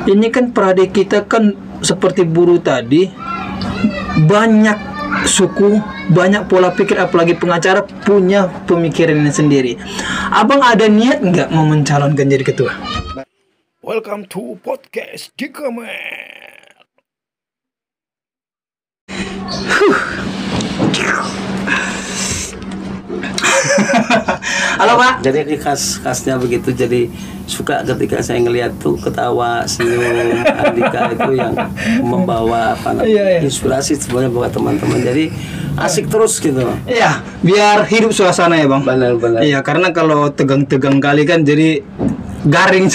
Ini kan pradik kita kan seperti buruh tadi, banyak suku, banyak pola pikir, apalagi pengacara punya pemikirannya sendiri. Abang ada niat nggak mau mencalonkan jadi ketua? Welcome to podcast Dikamer. Halo Pak. Jadi khasnya begitu, jadi suka ketika saya ngelihat tuh ketawa, senyum Andika itu yang membawa inspirasi sebenarnya buat teman-teman. Jadi asik terus gitu. Iya, biar hidup suasana ya Bang. Benar-benar. Iya, karena kalau tegang-tegang kali kan jadi garing.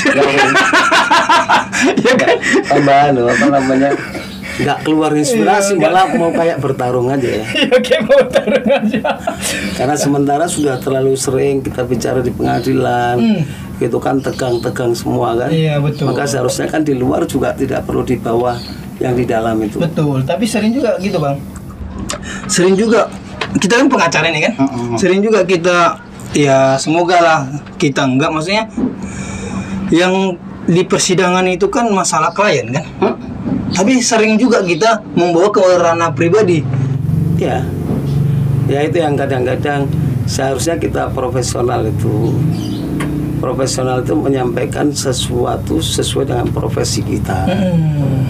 Iya kan? Tambahan apa namanya? Nggak keluar inspirasi, malah mau kayak bertarung aja ya. Iya, kayak mau bertarung aja. Karena sementara sudah terlalu sering kita bicara di pengadilan, gitu kan tegang-tegang semua kan. Iya, betul. Maka seharusnya kan di luar juga tidak perlu di bawah yang di dalam itu. Betul, tapi sering juga gitu Bang. Sering juga, kita kan pengacara nih kan. Sering juga kita, ya semoga lah kita enggak, maksudnya yang di persidangan itu kan masalah klien kan. Tapi sering juga kita membawa ke ranah pribadi. Ya itu yang kadang-kadang seharusnya kita profesional itu menyampaikan sesuatu sesuai dengan profesi kita,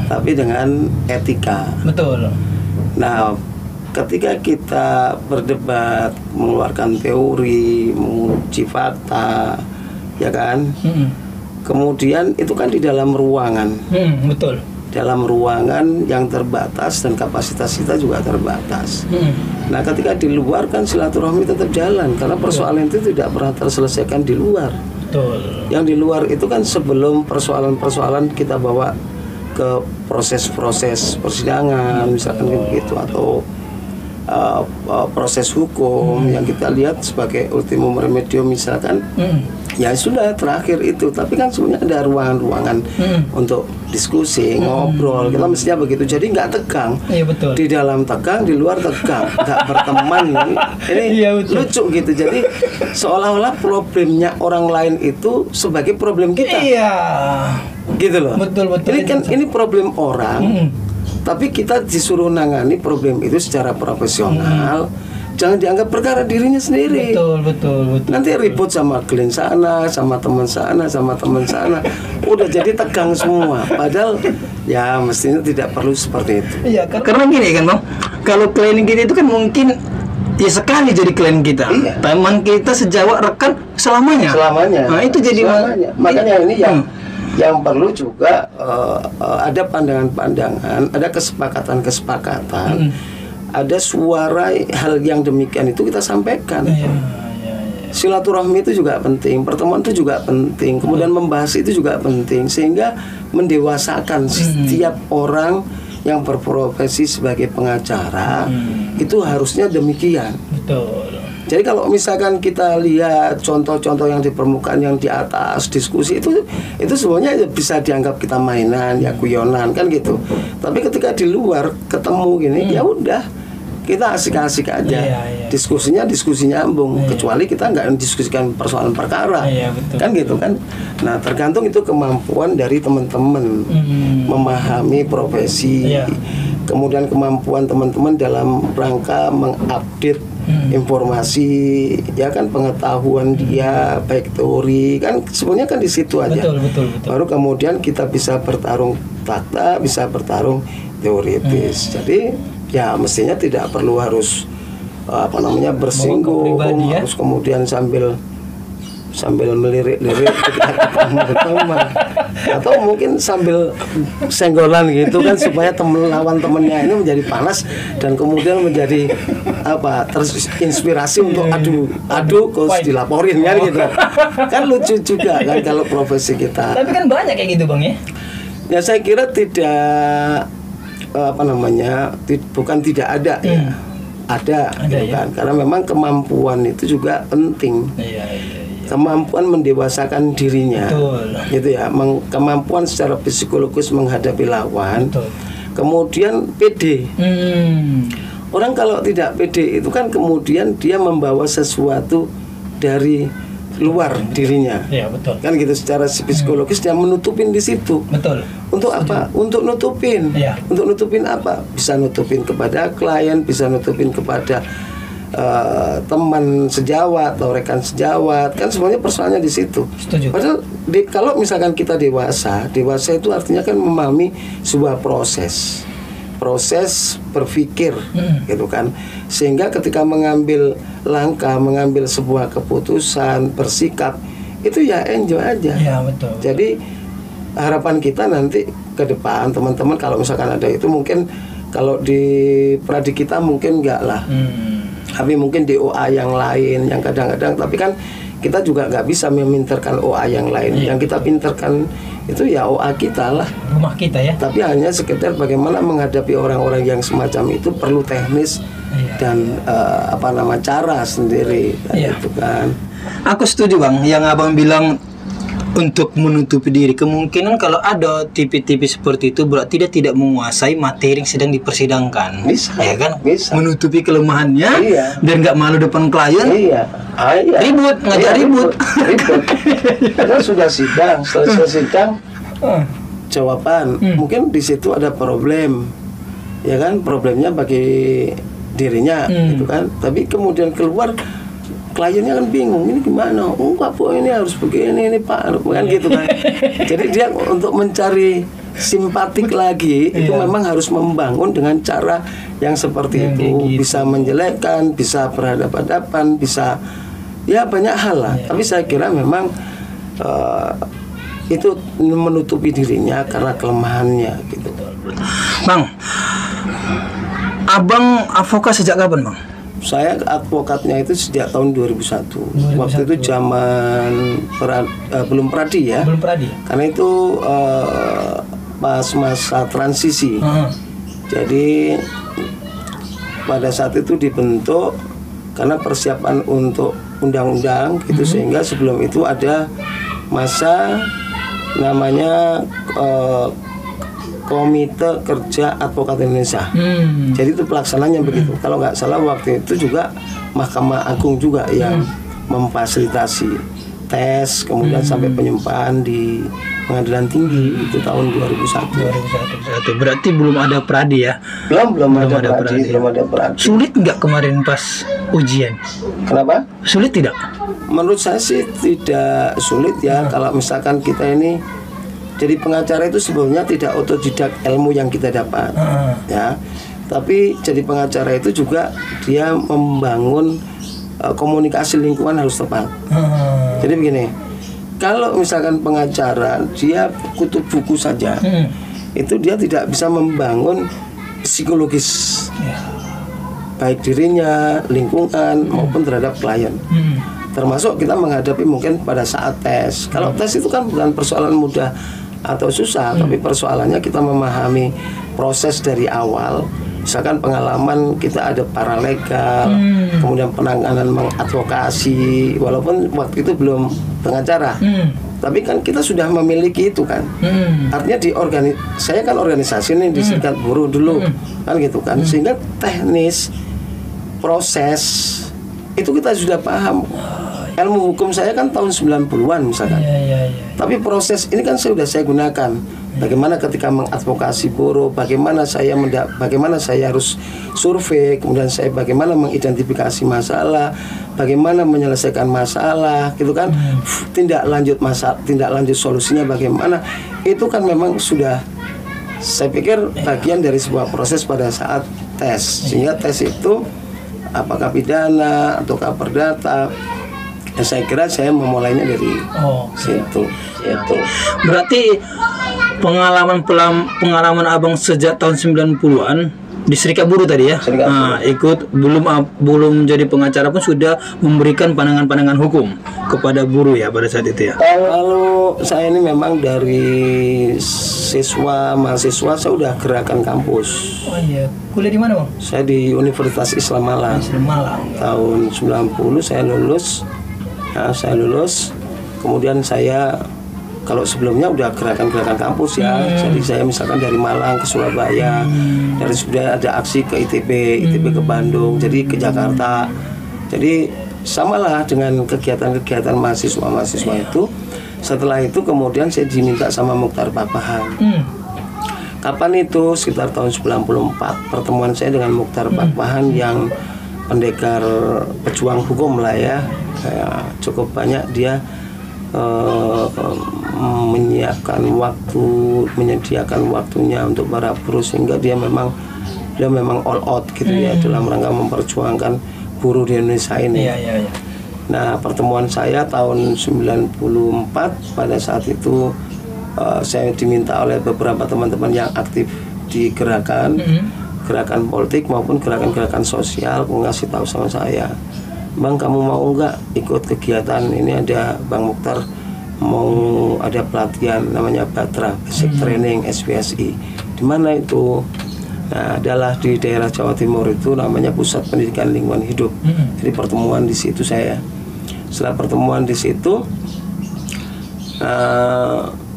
tapi dengan etika. Betul. Nah, ketika kita berdebat, mengeluarkan teori, menguji fakta, ya kan, kemudian itu kan di dalam ruangan. Betul. Dalam ruangan yang terbatas dan kapasitas kita juga terbatas. Nah, ketika di luar kan silaturahmi tetap jalan karena persoalan itu tidak pernah terselesaikan di luar. Betul. Yang di luar itu kan sebelum persoalan-persoalan kita bawa ke proses-proses persidangan, misalkan begitu, atau proses hukum yang kita lihat sebagai ultimum remedium misalkan. Ya sudah terakhir itu, tapi kan sebenarnya ada ruangan-ruangan untuk diskusi, ngobrol. Kita mestinya begitu, jadi nggak tegang. Iya, betul. Di dalam tegang, di luar tegang, nggak berteman. Ini iya, lucu gitu. Jadi seolah-olah problemnya orang lain itu sebagai problem kita. Iya. Gitu loh. Betul. Ini kan ini problem orang, tapi kita disuruh nangani problem itu secara profesional. Jangan dianggap perkara dirinya sendiri. Betul. Nanti ribut sama klien sana, sama teman sana, sama teman sana. Udah jadi tegang semua. Padahal ya mestinya tidak perlu seperti itu. Iya, karena gini kan Bang. Kalau klien kita itu kan mungkin ya sekali jadi klien kita. Iya. Teman kita sejawat rekan selamanya. Nah, itu jadi selamanya. Makanya ini yang perlu juga ada pandangan-pandangan, ada kesepakatan-kesepakatan. Ada suara hal yang demikian itu kita sampaikan. Silaturahmi itu juga penting, pertemuan itu juga penting, kemudian membahas itu juga penting, sehingga mendewasakan setiap orang yang berprofesi sebagai pengacara. Itu harusnya demikian. Betul. Jadi kalau misalkan kita lihat contoh-contoh yang di permukaan, yang di atas diskusi itu sebenarnya bisa dianggap kita mainan, ya guyonan kan gitu. Tapi ketika di luar ketemu gini, ya udah kita asik-asik aja. Diskusinya diskusi nyambung, kecuali kita nggak mendiskusikan persoalan perkara, kan gitu kan. Nah, tergantung itu kemampuan dari teman-teman memahami profesi, kemudian kemampuan teman-teman dalam rangka mengupdate informasi, ya kan, pengetahuan dia baik teori kan sebenarnya kan di situ aja. Betul. Baru kemudian kita bisa bertarung fakta, bisa bertarung teoritis. Jadi ya mestinya tidak perlu harus bersinggung, harus kemudian sambil melirik-lirik ketika ketemu teman, atau mungkin sambil senggolan gitu kan, supaya lawan temennya ini menjadi panas dan kemudian menjadi terinspirasi untuk adu terus dilaporin kan gitu. Kan lucu juga kan kalau profesi kita. Tapi kan banyak kayak gitu Bang ya. Ya saya kira tidak bukan tidak ada ya. Ada gitu kan. Karena memang kemampuan itu juga penting. Kemampuan mendewasakan dirinya. Betul. Gitu ya. Kemampuan secara psikologis menghadapi lawan. Betul. Kemudian pede. Orang kalau tidak pede itu kan kemudian dia membawa sesuatu dari luar dirinya. Iya, betul. Kan gitu, secara psikologis dia menutupin di situ. Betul. Untuk apa? Untuk nutupin. Iya. Untuk nutupin apa? Bisa nutupin kepada klien, bisa nutupin kepada teman sejawat atau rekan sejawat, kan semuanya persoalannya di situ. Setuju. Padahal kalau misalkan kita dewasa itu artinya kan memahami sebuah proses berpikir, gitu kan, sehingga ketika mengambil langkah, mengambil sebuah keputusan, bersikap itu ya enjoy aja. Ya, betul. Jadi harapan kita nanti ke depan teman-teman, kalau misalkan ada itu, mungkin kalau di pradi kita mungkin enggak lah, tapi mungkin di OA yang lain yang kadang-kadang, tapi kan kita juga nggak bisa meminterkan OA yang lain. Yang kita pinterkan itu ya OA kita lah, rumah kita ya. tapi hanya sekedar bagaimana menghadapi orang-orang yang semacam itu perlu teknis dan cara sendiri, gitu kan. Aku setuju Bang, yang Abang bilang untuk menutupi diri. Kemungkinan kalau ada tipe-tipe seperti itu berarti dia tidak menguasai materi yang sedang dipersidangkan. Bisa, ya kan? bisa. Menutupi kelemahannya dan nggak malu depan klien. Iya. Ribut, ngajak ribut. Karena sudah sidang, selesai sidang, jawaban. Mungkin di situ ada problem, ya kan? Problemnya bagi dirinya, gitu kan. Tapi kemudian keluar, kliennya kan bingung, ini gimana? Enggak Bu, ini harus begini, ini Pak, kan gitu kan. Jadi dia untuk mencari simpatik lagi itu memang harus membangun dengan cara yang seperti itu, gitu. Bisa menjelekkan, bisa berhadapan-hadapan, bisa ya banyak hal lah. Tapi saya kira memang itu menutupi dirinya karena kelemahannya, gitu. Bang, Abang advokat sejak kapan Bang? Saya advokatnya itu sejak tahun 2001. Waktu itu zaman belum pradi ya. Belum pradi. Karena itu pas masa transisi. Jadi pada saat itu dibentuk karena persiapan untuk undang-undang gitu, sehingga sebelum itu ada masa namanya Komite Kerja Advokat Indonesia. Jadi itu pelaksananya begitu. Kalau nggak salah waktu itu juga Mahkamah Agung juga yang memfasilitasi tes, kemudian sampai penyumpahan di Pengadilan Tinggi itu tahun 2001. Berarti belum ada pradi ya? Belum ada pradi. Sulit nggak kemarin pas ujian? Kenapa? Sulit tidak? Menurut saya sih tidak sulit ya. Kalau misalkan kita ini jadi pengacara itu sebenarnya tidak otodidak ilmu yang kita dapat, ya. Tapi jadi pengacara itu juga dia membangun komunikasi lingkungan harus tepat. Jadi begini, kalau misalkan pengacara dia kutub buku saja, itu dia tidak bisa membangun psikologis, baik dirinya, lingkungan maupun terhadap klien. Termasuk kita menghadapi mungkin pada saat tes. Kalau tes itu kan bukan persoalan mudah atau susah, tapi persoalannya kita memahami proses dari awal. Misalkan pengalaman kita ada paralegal, kemudian penanganan mengadvokasi, walaupun waktu itu belum pengacara, tapi kan kita sudah memiliki itu kan. Artinya saya kan organisasi nih di Serikat Buruh dulu, kan gitu kan, sehingga teknis proses itu kita sudah paham. Ilmu hukum saya kan tahun 90-an misalkan. Tapi proses ini kan sudah saya gunakan. Bagaimana ketika mengadvokasi buruh, bagaimana saya harus survei, kemudian saya bagaimana mengidentifikasi masalah, bagaimana menyelesaikan masalah, gitu kan. Tindak lanjut solusinya bagaimana. Itu kan memang sudah, saya pikir bagian dari sebuah proses pada saat tes. Sehingga tes itu apakah pidana ataukah perdata, ya saya kira saya memulainya dari situ. Berarti pengalaman Abang sejak tahun 90-an di Serikat Buruh tadi ya. Ikut belum jadi pengacara pun sudah memberikan pandangan-pandangan hukum kepada buruh ya pada saat itu ya. Kalau saya ini memang dari mahasiswa saya udah gerakan kampus. Oh iya, kuliah di mana Bang? Saya di Universitas Islam Malang. Tahun 90 saya lulus. Kemudian saya, kalau sebelumnya udah gerakan-gerakan kampus ya. Jadi saya misalkan dari Malang ke Surabaya, dari sudah ada aksi ke ITB ke Bandung, jadi ke Jakarta. Jadi samalah dengan kegiatan-kegiatan mahasiswa itu. Setelah itu kemudian saya diminta sama Mukhtar Pakpahan. Kapan itu? Sekitar tahun 94. Pertemuan saya dengan Mukhtar Pakpahan yang pendekar pejuang hukum lah ya. Cukup banyak dia menyediakan waktunya untuk para buruh, sehingga dia memang all out gitu ya dalam rangka memperjuangkan buruh di Indonesia ini. Nah, pertemuan saya tahun 94 pada saat itu saya diminta oleh beberapa teman-teman yang aktif di gerakan politik maupun gerakan-gerakan sosial ngasih tahu sama saya, Bang, kamu mau nggak ikut kegiatan ini? Ada Bang Mukhtar mau ada pelatihan namanya Batra Basic Training SPSI. Di mana itu? Nah, adalah di daerah Jawa Timur itu namanya Pusat Pendidikan Lingkungan Hidup. Jadi pertemuan di situ saya. Setelah pertemuan di situ,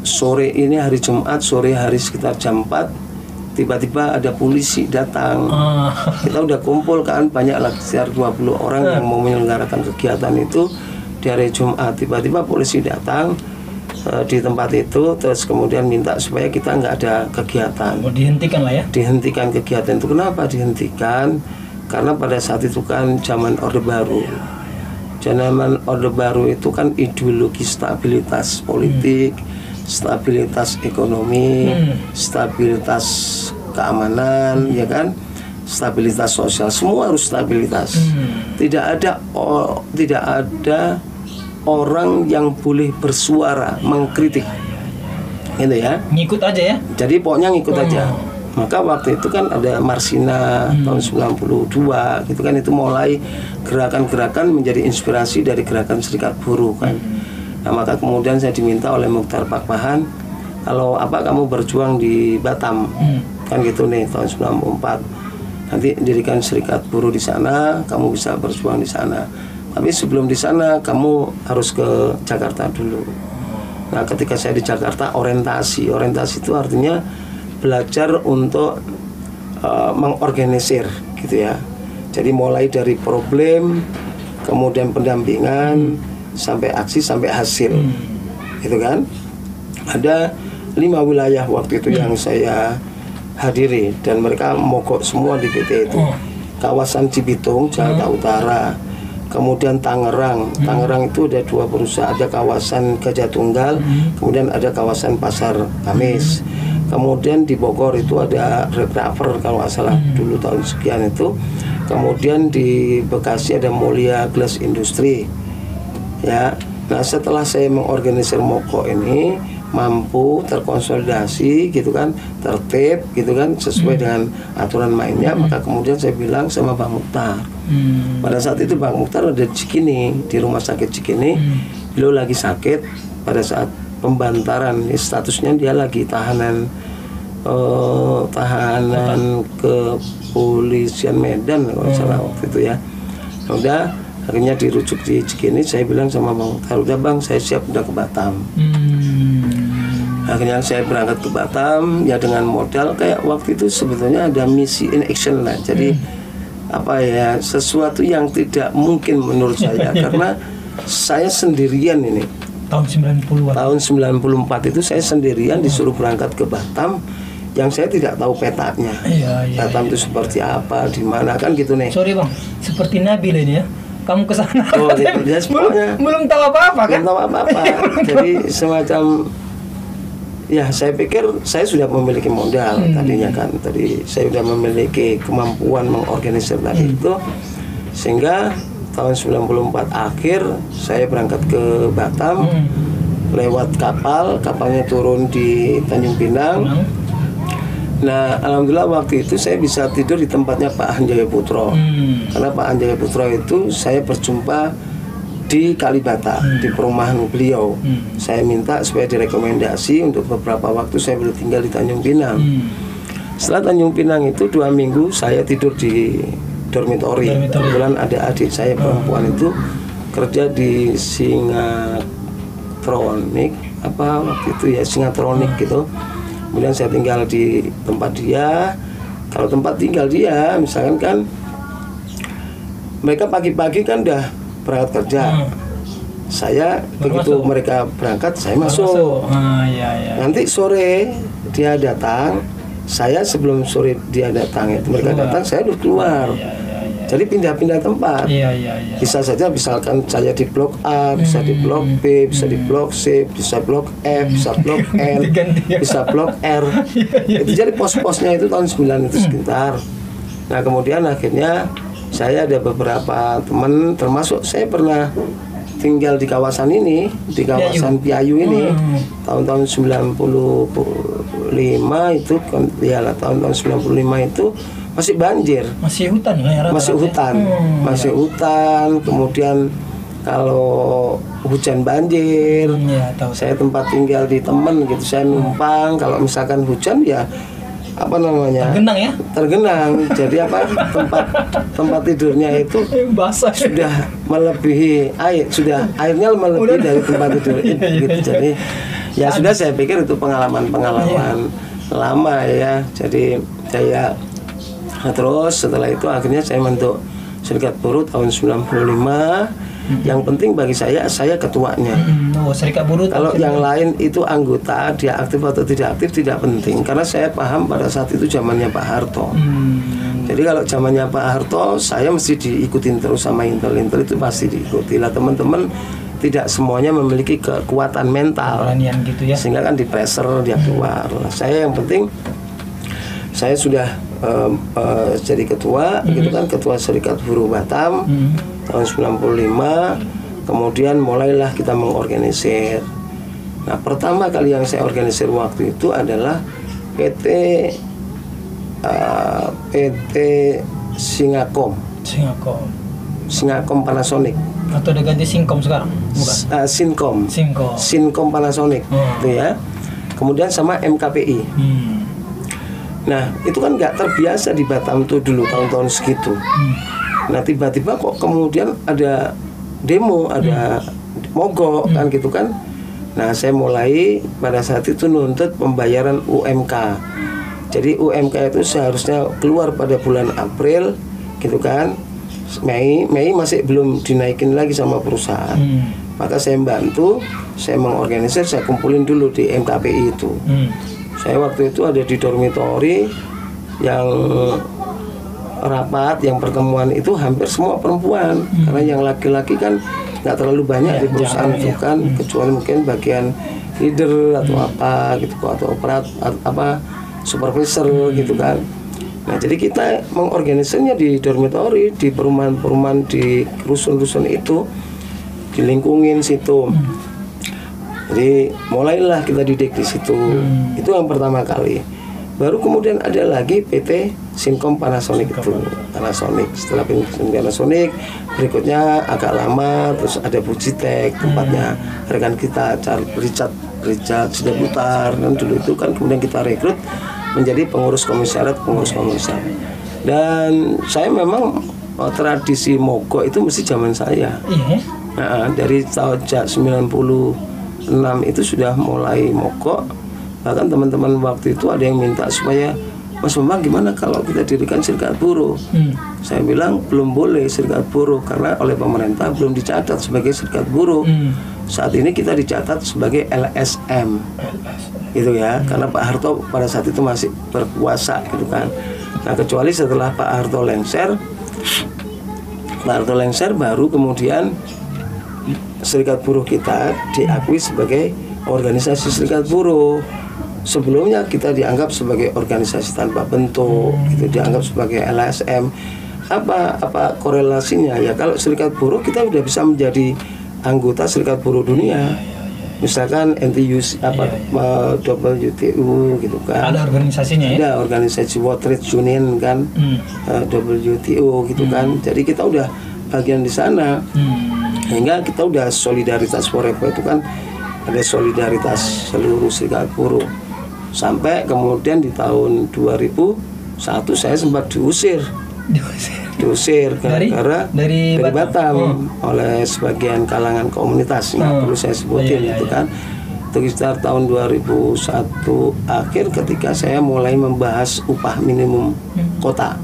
sore ini hari Jumat, sore hari sekitar jam 4, tiba-tiba ada polisi datang. Kita udah kumpul kan, banyak lah, sekitar 20 orang yang mau menyelenggarakan kegiatan itu di hari Jumat. Tiba-tiba polisi datang di tempat itu, terus kemudian minta supaya kita nggak ada kegiatan. Dihentikan lah ya? Dihentikan kegiatan itu. Kenapa dihentikan? Karena pada saat itu kan zaman Orde Baru. Zaman Orde Baru itu kan ideologi stabilitas politik, stabilitas ekonomi, stabilitas keamanan, ya kan, stabilitas sosial, semua harus stabilitas. Tidak ada orang yang boleh bersuara mengkritik, gitu ya. Ngikut aja ya. Jadi pokoknya ngikut aja. Maka waktu itu kan ada Marsina tahun 92 gitu kan, itu mulai gerakan-gerakan menjadi inspirasi dari gerakan serikat buruh kan. Nah, maka kemudian saya diminta oleh Mukhtar Pakpahan, kalau apa kamu berjuang di Batam, kan gitu nih tahun 94. Nanti dirikan serikat buruh di sana, kamu bisa berjuang di sana. Tapi sebelum di sana kamu harus ke Jakarta dulu. Nah, ketika saya di Jakarta orientasi itu artinya belajar untuk mengorganisir gitu ya. Jadi mulai dari problem, kemudian pendampingan, sampai aksi, sampai hasil, gitu kan. Ada 5 wilayah waktu itu yang saya hadiri dan mereka mogok semua di PT itu. Kawasan Cibitung, Jakarta Utara, kemudian Tangerang. Tangerang itu ada 2 perusahaan, ada kawasan Gajah Tunggal, kemudian ada kawasan Pasar Kamis. Kemudian di Bogor itu ada Repraver kalau nggak salah dulu tahun sekian itu. Kemudian di Bekasi ada Mulia Glass Industry. Ya, nah setelah saya mengorganisir Moko ini mampu terkonsolidasi gitu kan, tertib gitu kan, sesuai dengan aturan mainnya, maka kemudian saya bilang sama Bang Mukhtar. Pada saat itu Bang Mukhtar ada di Cikini, di rumah sakit Cikini. Beliau lagi sakit pada saat pembantaran, statusnya dia lagi tahanan kepolisian Medan kalau salah waktu itu ya. Udah akhirnya dirujuk di Cikini. Saya bilang sama Bang Mukhtar, udah Bang, saya siap udah ke Batam. Akhirnya saya berangkat ke Batam ya dengan modal kayak waktu itu sebetulnya ada misi in action lah. Jadi apa ya, sesuatu yang tidak mungkin menurut saya karena saya sendirian ini. Tahun 90-an. Tahun 94 itu saya sendirian disuruh berangkat ke Batam yang saya tidak tahu petanya. Batam itu seperti apa, di mana kan gitu nih. Sorry Bang, seperti Nabil ini ya. Kamu ke sana. Oh, dia belum tahu apa-apa kan? Belum tahu apa-apa. Jadi semacam ya saya pikir saya sudah memiliki modal tadinya kan. Tadi saya sudah memiliki kemampuan mengorganisir tadi itu, sehingga tahun 94 akhir saya berangkat ke Batam lewat kapalnya turun di Tanjung Pinang. Nah, alhamdulillah waktu itu saya bisa tidur di tempatnya Pak Hanjaya Putro. Karena Pak Hanjaya Putro itu saya berjumpa di Kalibata, di perumahan beliau. Saya minta supaya direkomendasi untuk beberapa waktu saya boleh tinggal di Tanjung Pinang. Setelah Tanjung Pinang itu 2 minggu saya tidur di dormitori. Kebetulan ada adik saya perempuan itu kerja di Singatronic waktu itu ya, Singatronic gitu. Kemudian saya tinggal di tempat dia. Kalau tempat tinggal dia misalkan kan mereka pagi-pagi kan udah berangkat kerja. Saya begitu mereka berangkat, saya masuk. Nanti sore dia datang, saya sebelum sore dia datang itu mereka datang, saya udah keluar. Jadi pindah-pindah tempat. Bisa saja misalkan saya di blok A, bisa di blok B, bisa di blok C, bisa blok F, bisa blok N, bisa blok R. Itu jadi pos-posnya itu tahun 9 itu sekitar. Nah kemudian akhirnya saya ada beberapa teman, termasuk saya pernah tinggal di kawasan ini, di kawasan Piayu ini, tahun-tahun 95 itu, ya tahun-tahun 95 itu masih banjir, masih hutan ya, masih hutan. Kemudian kalau hujan banjir, saya tempat tinggal di teman gitu, saya numpang. Kalau misalkan hujan ya apa namanya, tergenang. Jadi apa, tempat tidurnya itu basah, sudah melebihi air, sudah airnya melebihi dari tempat tidur itu gitu. Jadi ya sudah, saya pikir itu pengalaman lama ya. Jadi saya terus setelah itu akhirnya saya bentuk Serikat Buruh tahun 95. Yang penting bagi saya ketuanya. Serikat Buruh. Kalau yang lain itu anggota, dia aktif atau tidak aktif tidak penting, karena saya paham pada saat itu zamannya Pak Harto. Jadi kalau zamannya Pak Harto, saya mesti diikutin terus sama intel-intel, itu pasti diikuti lah. Teman-teman tidak semuanya memiliki kekuatan mental gitu ya, sehingga kan di pressure dia keluar. Saya yang penting saya sudah jadi ketua, gitu kan, ketua Serikat Buruh Batam tahun 95. Kemudian mulailah kita mengorganisir. Nah, pertama kali yang saya organisir waktu itu adalah PT Singakom Panasonic. Atau udah ganti Sinkom sekarang? Bukan. Sinkom Panasonic, itu ya. Kemudian sama MKPI. Nah, itu kan nggak terbiasa di Batam tuh dulu tahun-tahun segitu. Nah, tiba-tiba kok kemudian ada demo, ada mogok kan gitu kan. Nah, saya mulai pada saat itu nuntut pembayaran UMK. Jadi UMK itu seharusnya keluar pada bulan April gitu kan. Mei masih belum dinaikin lagi sama perusahaan. Maka saya bantu, saya mengorganisir, saya kumpulin dulu di MKPI itu. Saya waktu itu ada di dormitori yang rapat, yang pertemuan itu hampir semua perempuan, karena yang laki-laki kan nggak terlalu banyak di perusahaan itu kan, kecuali mungkin bagian leader atau apa gitu, atau supervisor gitu kan. Nah, jadi kita mengorganisirnya di dormitori, di perumahan-perumahan, di rusun-rusun itu, dilingkungin situ. Jadi mulailah kita didik di situ. Itu yang pertama kali. Baru kemudian ada lagi PT Sinkom Panasonic itu. Setelah PT Panasonic, berikutnya agak lama terus ada Bujitek, tempatnya rekan kita Richard Sidaputar, dan dulu itu kan kemudian kita rekrut menjadi pengurus komisariat. Dan saya memang tradisi mogok itu mesti zaman saya. Nah, dari tahun 96 itu sudah mulai mogok. Bahkan teman-teman waktu itu ada yang minta supaya, Mas Bambang gimana kalau kita dirikan serikat buruh? Saya bilang belum boleh serikat buruh, karena oleh pemerintah belum dicatat sebagai serikat buruh. Saat ini kita dicatat sebagai LSM gitu ya, karena Pak Harto pada saat itu masih berkuasa gitu kan. Nah, kecuali setelah Pak Harto lengser baru kemudian serikat buruh kita diakui sebagai organisasi serikat buruh. Sebelumnya kita dianggap sebagai organisasi tanpa bentuk, gitu, dianggap sebagai LSM. Apa korelasinya? Ya kalau serikat buruh kita udah bisa menjadi anggota serikat buruh dunia. Misalkan NTUC WTO gitu kan. Ada organisasinya ya? Ada organisasi World Trade Union kan, WTO gitu kan. Jadi kita udah bagian di sana. Sehingga kita udah solidaritas forever, itu kan ada solidaritas seluruh serikat buruh. Sampai kemudian di tahun 2001 saya sempat diusir gara-gara dari Batam oleh sebagian kalangan komunitas, nggak perlu saya sebutin gitu kan. Itu sekitar tahun 2001 akhir, ketika saya mulai membahas upah minimum kota.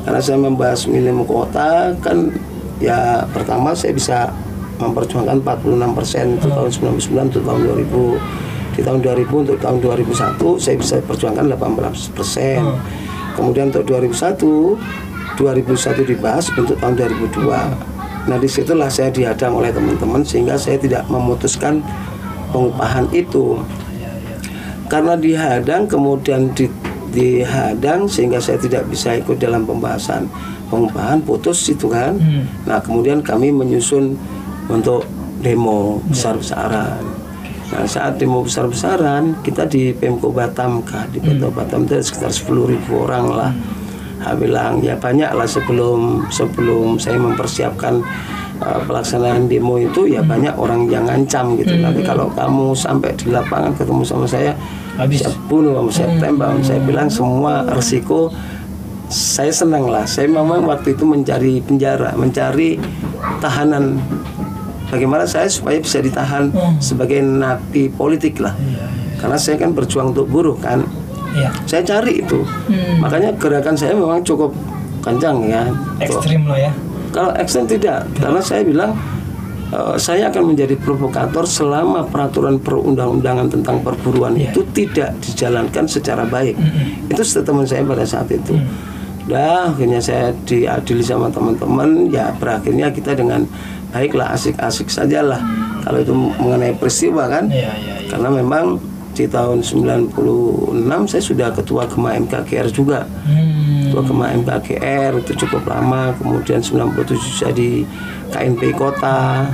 Karena saya membahas minimum kota kan ya pertama saya bisa memperjuangkan 46% untuk tahun 99 untuk tahun 2000. Di tahun 2000 untuk tahun 2001 saya bisa perjuangkan 18%. Kemudian untuk 2001 dibahas untuk tahun 2002. Nah disitulah saya dihadang oleh teman-teman sehingga saya tidak memutuskan pengupahan itu. Karena dihadang kemudian dihadang sehingga saya tidak bisa ikut dalam pembahasan pengupahan, putus itu kan. Nah kemudian kami menyusun untuk demo besar-besaran. Nah saat demo besar-besaran kita di Pemko Batam kan, di Pemko Batam itu sekitar 10.000 orang lah. Bilang ya banyak lah sebelum saya mempersiapkan pelaksanaan demo itu ya banyak orang yang ngancam gitu. Tapi kalau kamu sampai di lapangan ketemu sama saya, saya bunuh, saya tembak. Saya bilang semua resiko. Saya senang lah. Saya memang waktu itu mencari penjara, mencari tahanan. Bagaimana saya supaya bisa ditahan sebagai napi politik lah. Karena saya kan berjuang untuk buruh kan. Saya cari itu. Makanya gerakan saya memang cukup kencang ya. Ekstrim loh ya. Kalau ekstrim tidak. Karena saya bilang saya akan menjadi provokator selama peraturan perundang-undangan tentang perburuan itu tidak dijalankan secara baik. Itu statement saya pada saat itu. Akhirnya saya diadili sama teman-teman. Ya berakhirnya kita dengan baiklah, asik-asik sajalah. Kalau itu mengenai peristiwa kan. Karena memang di tahun 96 saya sudah ketua Gema MKGR juga. Ketua Gema MKGR itu cukup lama. Kemudian 97 saya di KNP Kota.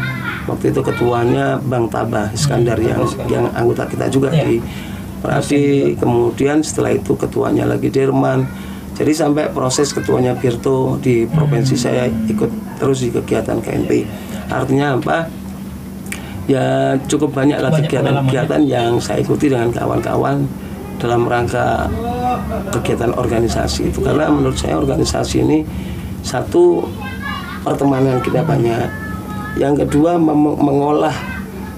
Waktu itu ketuanya Bang Tabah Iskandar yang anggota kita juga di Pradi. Kemudian setelah itu ketuanya lagi Derman. Jadi sampai proses ketuanya Birto di provinsi saya ikut terus di kegiatan KNP. Artinya apa? Ya cukup banyaklah kegiatan-kegiatan yang saya ikuti dengan kawan-kawan dalam rangka kegiatan organisasi itu. Karena menurut saya organisasi ini satu, pertemanan kita banyak. Yang kedua mengolah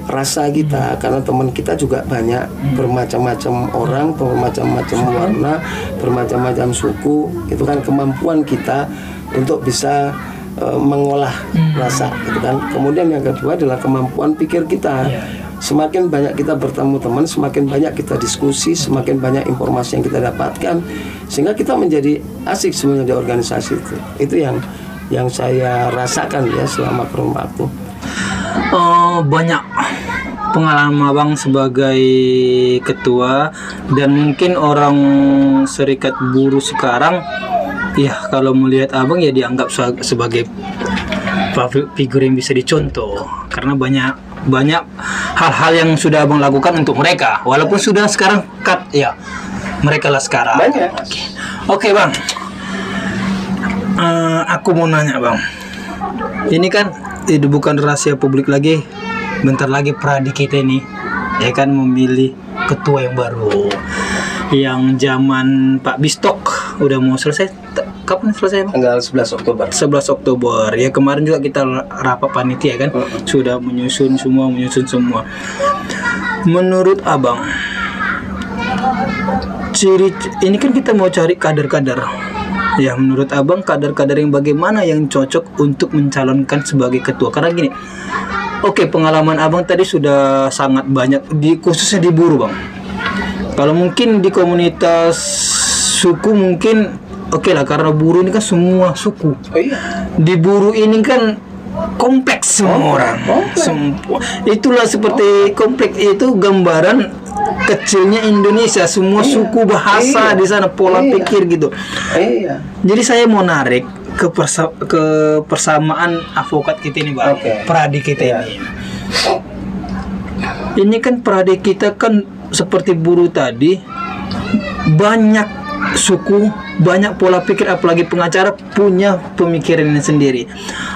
rasa kita, karena teman kita juga banyak, bermacam-macam orang, bermacam-macam warna, bermacam-macam suku. Itu kan kemampuan kita untuk bisa mengolah rasa gitu kan. Kemudian yang kedua adalah kemampuan pikir kita. Semakin banyak kita bertemu teman, semakin banyak kita diskusi, semakin banyak informasi yang kita dapatkan, sehingga kita menjadi asik sebenarnya di organisasi itu. Itu yang saya rasakan ya selama kurun waktu. Banyak pengalaman Abang sebagai ketua, dan mungkin orang serikat buruh sekarang ya kalau melihat Abang ya dianggap sebagai figur yang bisa dicontoh, karena banyak hal-hal yang sudah Abang lakukan untuk mereka, walaupun sudah sekarang cut ya, mereka lah sekarang banyak. Oke Bang, aku mau nanya Bang, ini kan itu bukan rahasia publik lagi, bentar lagi Pradi kita ini ya kan memilih ketua yang baru, yang zaman Pak Bistok udah mau selesai. Kapan selesai Bang? Tanggal 11 Oktober. 11 Oktober. Ya kemarin juga kita rapat panitia kan, sudah menyusun semua. Menurut Abang, ciri ini kan kita mau cari kader-kader. Ya menurut Abang kader-kader yang bagaimana yang cocok untuk mencalonkan sebagai ketua? Karena gini, oke, pengalaman Abang tadi sudah sangat banyak khususnya di buruh Bang. Kalau mungkin di komunitas suku mungkin oke lah, karena buruh ini kan semua suku. Di buruh ini kan kompleks semua orang. Itulah seperti kompleks itu gambaran kecilnya Indonesia, semua suku, bahasa di sana, pola pikir gitu. Jadi saya mau narik ke persamaan advokat kita ini Bang, Pradi kita ini. Ini kan Pradi kita kan seperti buruh tadi, banyak suku, banyak pola pikir, apalagi pengacara punya pemikirannya sendiri.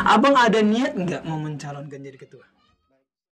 Abang ada niat nggak mau mencalonkan jadi ketua?